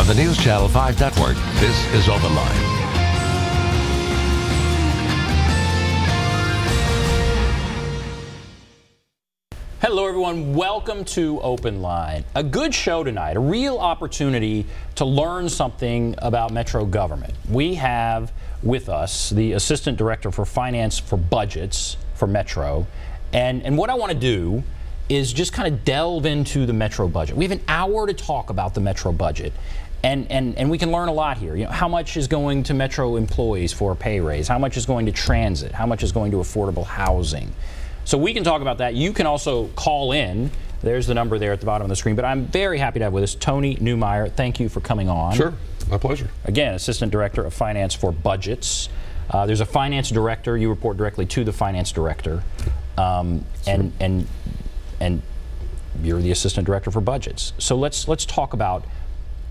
From the News Channel 5 Network, this is OpenLine. Hello everyone, welcome to OpenLine. A good show tonight, a real opportunity to learn something about Metro government. We have with us the Assistant Director for Finance for Budgets for Metro. And what I want to do is just kind of delve into the Metro budget. We have an hour to talk about the Metro budget. And we can learn a lot here. You know, how much is going to Metro employees for a pay raise? How much is going to transit? How much is going to affordable housing? So we can talk about that. You can also call in. There's the number there at the bottom of the screen. But I'm very happy to have with us Tony Neumaier. Thank you for coming on. Sure, my pleasure. Again, Assistant Director of Finance for Budgets. There's a Finance Director. You report directly to the Finance Director. And you're the Assistant Director for Budgets. So let's talk about,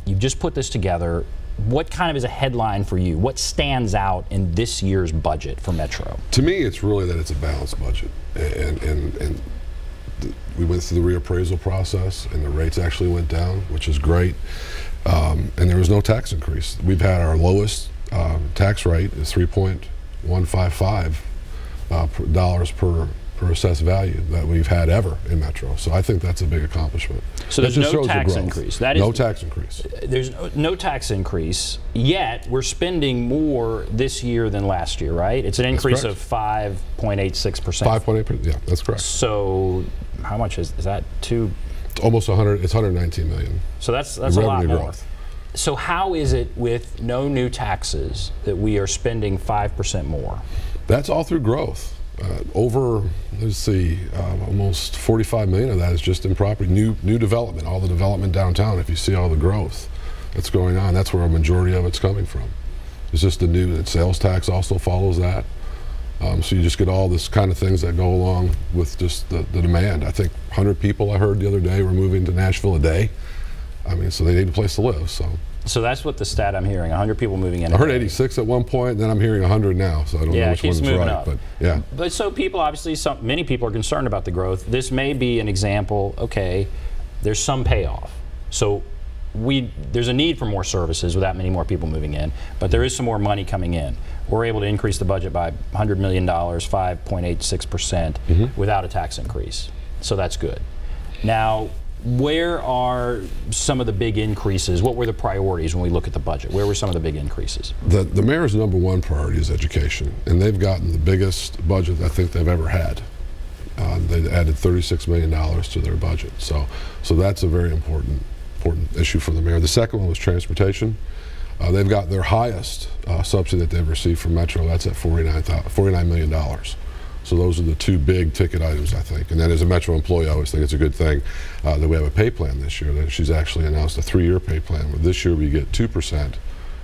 you've just put this together. What kind of is a headline for you? What stands out in this year's budget for Metro? To me, it's really that it's a balanced budget. And we went through the reappraisal process, and the rates actually went down, which is great. And there was no tax increase. We've had our lowest tax rate is $3.155 dollars per assessed value that we've had ever in Metro. So I think that's a big accomplishment. So there's no tax increase. That is no tax increase. There's no tax increase, yet we're spending more this year than last year, right? It's an increase of 5.86%. 5.8%, yeah, that's correct. So how much is that? It's almost 100, it's 119 million. So that's a lot more. Growth. So how is it with no new taxes that we are spending 5% more? That's all through growth. Let's see, almost 45 million of that is just in property, new development, all the development downtown. If you see all the growth that's going on, that's where a majority of it's coming from. It's just the new sales tax also follows that. So you just get all this kind of things that go along with just the demand. I think 100 people I heard the other day were moving to Nashville a day. I mean, so they need a place to live. So that's what the stat I'm hearing, 100 people moving in. I heard 86 at one point, and then I'm hearing 100 now, so I don't know which one's right. Up. But yeah. But so people, obviously, many people are concerned about the growth. This may be an example, okay, there's some payoff. So there's a need for more services with that many more people moving in, but there is some more money coming in. We're able to increase the budget by $100 million, 5.86%, without a tax increase. So that's good. Now, where are some of the big increases? What were the priorities when we look at the budget? Where were some of the big increases? The mayor's #1 priority is education, and they've gotten the biggest budget I think they've ever had. They added $36 million to their budget, so that's a very important issue for the mayor. The second one was transportation. They've got their highest subsidy that they've received from Metro. That's at $49 million. So those are the two big ticket items, I think. And then as a Metro employee, I always think it's a good thing that we have a pay plan this year. That she's actually announced a 3-year pay plan. This year we get 2%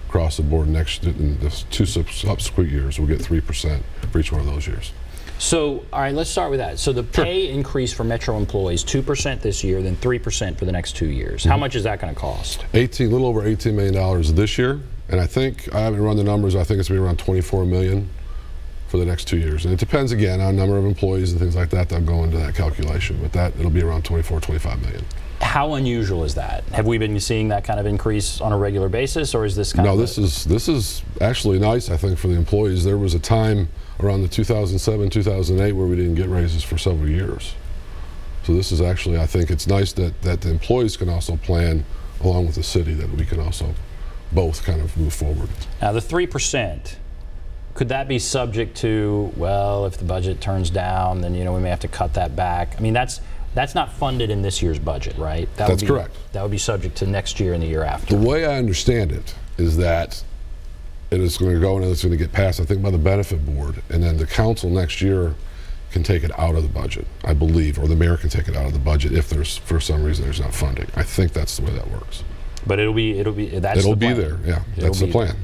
across the board. In the 2 subsequent years, we'll get 3% for each one of those years. So, all right, let's start with that. So the pay increase for Metro employees, 2% this year, then 3% for the next 2 years. How much is that going to cost? A little over $18 million this year. And I think, I haven't run the numbers, I think it's going to be around $24 million for the next 2 years. And it depends again on number of employees and things like that that'll go into that calculation, but it'll be around 25 million. How unusual is that? Have we been seeing that kind of increase on a regular basis, or is this kind of... No, this is actually nice, I think, for the employees. There was a time around the 2007, 2008 where we didn't get raises for several years. So this is actually, I think it's nice that the employees can also plan along with the city, that we can also both kind of move forward. Now the 3%, could that be subject to, well, if the budget turns down, then we may have to cut that back? I mean, that's not funded in this year's budget, right? That's correct. That would be subject to next year and the year after. The way I understand it is that it is going to go and it's going to get passed, I think, by the benefit board, and then the council next year can take it out of the budget, I believe, or the mayor can take it out of the budget if there's, for some reason, there's not funding. I think that's the way that works. But it'll be there, yeah. That's the plan.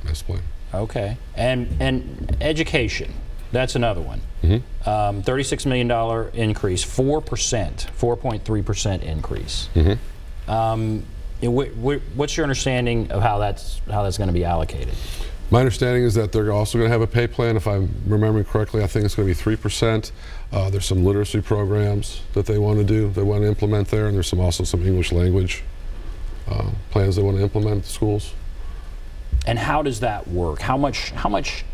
That's the plan. Okay, and education, that's another one. $36 million increase, 4.3% increase. What's your understanding of how that's going to be allocated? My understanding is that they're also going to have a pay plan. If I'm remembering correctly, I think it's going to be 3%. There's some literacy programs that they want to do, they want to implement there, and there's also some English language plans they want to implement at the schools. And how does that work? How much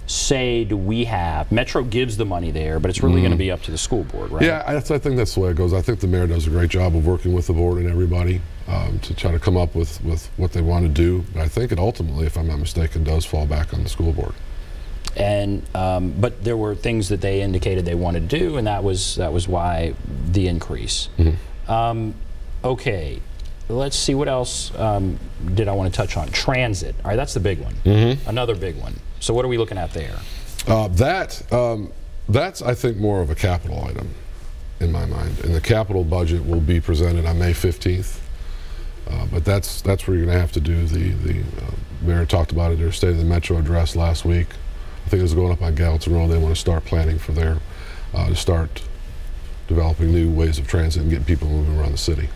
say do we have? Metro gives the money there, but it's really going to be up to the school board, right? Yeah, I think that's the way it goes. I think the mayor does a great job of working with the board and everybody to try to come up with what they want to do. But I think it ultimately, if I'm not mistaken, does fall back on the school board. And but there were things that they indicated they wanted to do, and that was why the increase. Okay, let's see what else did I want to touch on. Transit. All right, that's the big one. Another big one. So what are we looking at there? That's I think more of a capital item in my mind, and the capital budget will be presented on May 15th. But that's where you're going to have to do the mayor talked about it at their State of the Metro address last week. I think it was going up on Gallatin Road. They want to start planning for their to start developing new ways of transit and getting people moving around the city.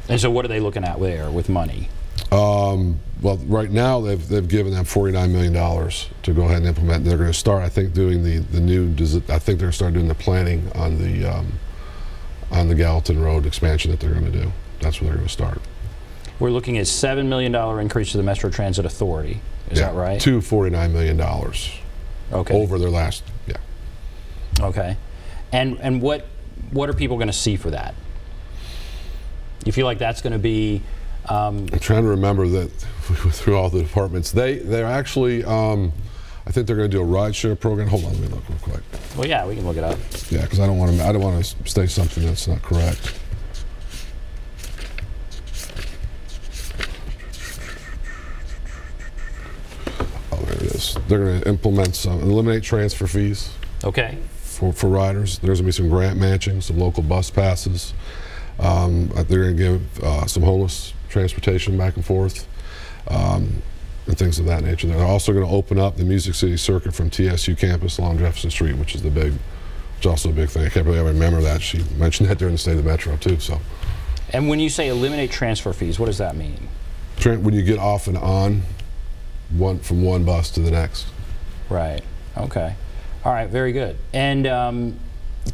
And so what are they looking at there with money? Well, right now they've given them $49 million to go ahead and implement. They're going to start, I think, doing the new. I think they're going to start doing the planning on the Gallatin Road expansion that they're going to do. That's where they're going to start. We're looking at $7 million increase to the Metro Transit Authority. Is that right? To $49 million. Okay. Over their last, yeah. Okay. And what are people going to see for that? You feel like that's going to be? I'm trying to remember that through all the departments. They're actually, I think they're going to do a rideshare program. Hold on, let me look real quick. Well, yeah, we can look it up. Yeah, because I don't want to state something that's not correct. Oh, there it is. They're going to implement eliminate transfer fees. Okay. For riders. There's going to be some grant matching, some local bus passes. They're going to give some homeless transportation back and forth, and things of that nature. They're also going to open up the Music City Circuit from TSU campus along Jefferson Street, which is also a big thing. I can't believe I remember that. She mentioned that during the State of the Metro too. So. And when you say eliminate transfer fees, what does that mean? When you get off and on, from one bus to the next. Right. Okay. All right. Very good. And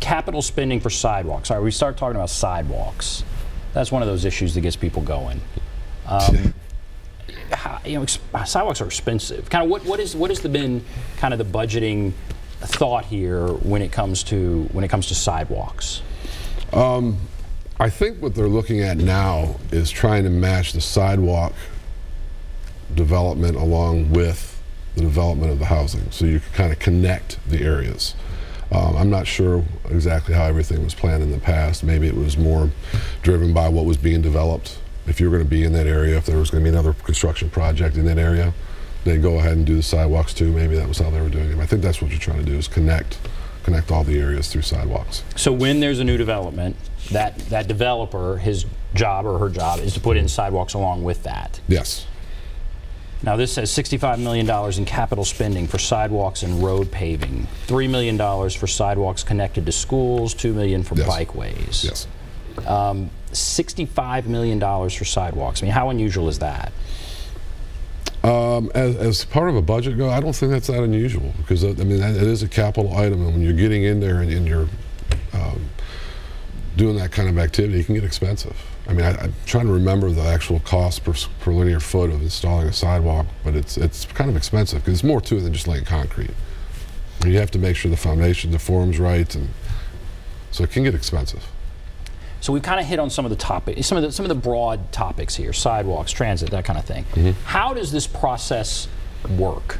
capital spending for sidewalks. All right. We start talking about sidewalks. That's one of those issues that gets people going. Sidewalks are expensive. Kind of what has been kind of the budgeting thought here when it comes to sidewalks? I think what they're looking at now is trying to match the sidewalk development along with the development of the housing, so you can kind of connect the areas. I'm not sure exactly how everything was planned in the past. Maybe it was more driven by what was being developed. If you were going to be in that area, if there was going to be another construction project in that area, they'd go ahead and do the sidewalks too. Maybe that was how they were doing it. I think that's what you're trying to do, is connect all the areas through sidewalks. So when there's a new development, that developer, his job or her job is to put in sidewalks along with that. Yes. Now this says $65 million in capital spending for sidewalks and road paving, $3 million for sidewalks connected to schools, $2 million for bikeways. Yes. $65 million for sidewalks. I mean, how unusual is that? As part of a budget go, I don't think that's that unusual, because I mean it is a capital item, and when you're getting in there and you're doing that kind of activity, it can get expensive. I mean, I'm trying to remember the actual cost per linear foot of installing a sidewalk, but it's kind of expensive because it's more to it than just laying concrete. And you have to make sure the foundation, the form's right, and so it can get expensive. So we've kind of hit on some of the topics, some of the broad topics here: sidewalks, transit, that kind of thing. How does this process work?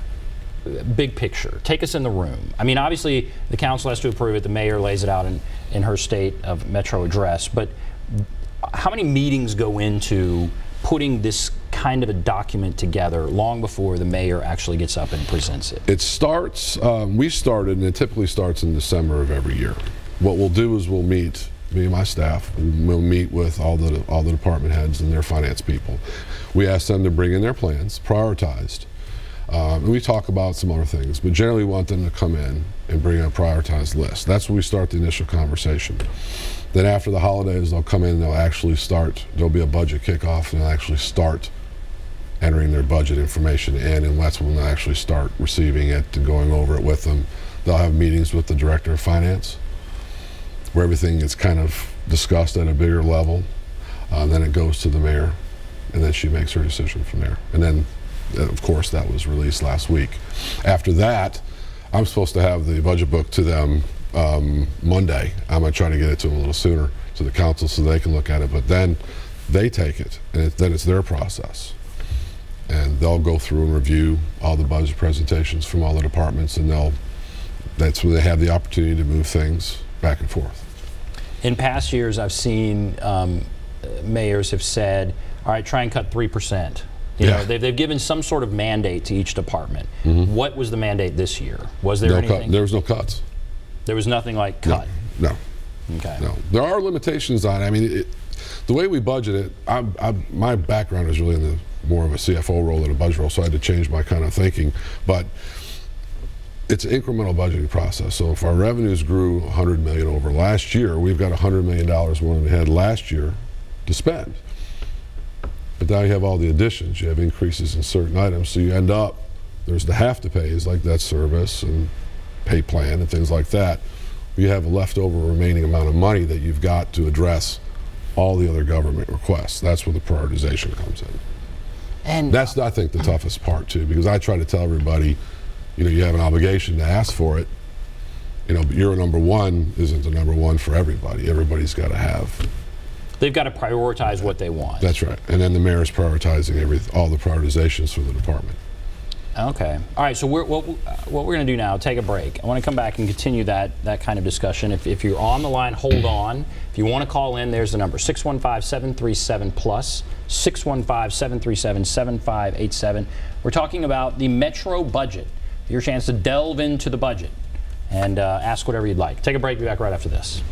Big picture. Take us in the room. I mean, obviously the council has to approve it. The mayor lays it out in her State of Metro address. But how many meetings go into putting this kind of a document together long before the mayor actually gets up and presents it? It starts. We started, and it typically starts in December of every year. What we'll do is we'll meet. Me and my staff, we'll meet with all the department heads and their finance people. We ask them to bring in their plans, prioritized. And we talk about some other things, but generally we want them to come in and bring a prioritized list. That's when we start the initial conversation. Then after the holidays, they'll come in and they'll actually start, there'll be a budget kickoff, and they'll actually start entering their budget information in, and that's when they'll actually start receiving it and going over it with them. They'll have meetings with the director of finance, where everything is kind of discussed at a bigger level. Then it goes to the mayor, and then she makes her decision from there. And then, of course, that was released last week. After that, I'm supposed to have the budget book to them Monday. I'm going to try to get it to them a little sooner, to the council, so they can look at it. But then they take it, and then it's their process. And they'll go through and review all the budget presentations from all the departments, and that's when they have the opportunity to move things back and forth. In past years, I've seen mayors have said, all right, try and cut 3%. You know, they've given some sort of mandate to each department. What was the mandate this year? Was there anything? There was no cuts. There was nothing like cut? No. Okay. No. There are limitations on it. I mean, the way we budget it, my background is really in more of a CFO role than a budget role, so I had to change my kind of thinking. But it's an incremental budgeting process. So if our revenues grew $100 million over last year, we've got $100 million more than we had last year to spend. But now you have all the additions. You have increases in certain items, so you end up, there's the have to pays like debt service and pay plan and things like that. You have a leftover remaining amount of money that you've got to address all the other government requests. That's where the prioritization comes in. And that's, I think, the toughest part too, because I try to tell everybody, you know, you have an obligation to ask for it, you know, but your number one isn't the number one for everybody. Everybody's got to have. They've got to prioritize what they want. That's right. And then the mayor's prioritizing all the prioritizations for the department. Okay. All right. So what we're going to do now, take a break. I want to come back and continue that kind of discussion. If you're on the line, hold on. If you want to call in, there's the number, 615-737-PLUS, 615-737-7587. We're talking about the Metro budget. Your chance to delve into the budget and ask whatever you'd like. Take a break. Be back right after this.